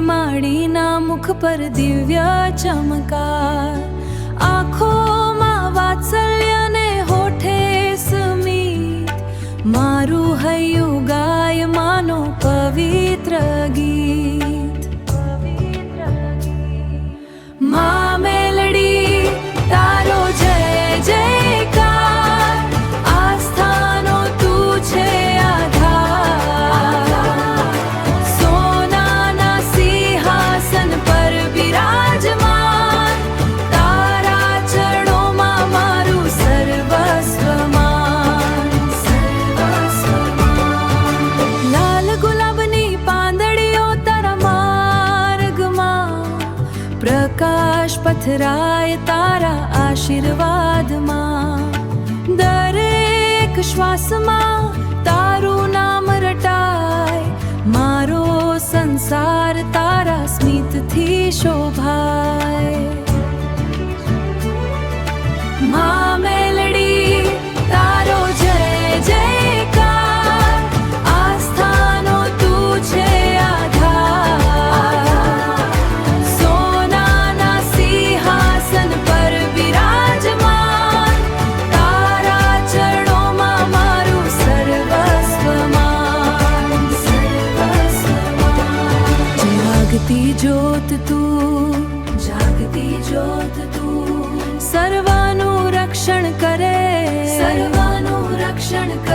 માડીના મુખ પર દિવ્ય ચમકાર, આંખોમાં વાત્સલ્ય ને હોઠે સ્મિત, મારું હૈયું ગાય માનો પવિત્ર ગીત. મા મેલડી તારો જય જયકાર, આસ્થાનો તું છે આધાર. સોનાના સિંહાસન પર બિરાજમાન, તારા ચરણોમાં મારું સર્વસ્વમાન. લાલ ગુલાબની પાંદડીઓ તારા માર્ગમાં, પ્રકાશ પથરાય તારા આશીર્વાદમાં. દરેક શ્વાસમાં તારું નામ રટાય, મારો સંસાર તારા સ્મિતથી શોભાય. મા મેલડી તારો જય જયકાર, આસ્થાનો તું છે આધાર. સોનાના સિંહાસન પર બિરાજમાન, તારા ચરણોમાં મારું સર્વસ્વમાન. જાગતી જ્યોત તું, જાગતી જ્યોત તું, સર્વનું રક્ષણ કરે, સર્વનું રક્ષણ કરે.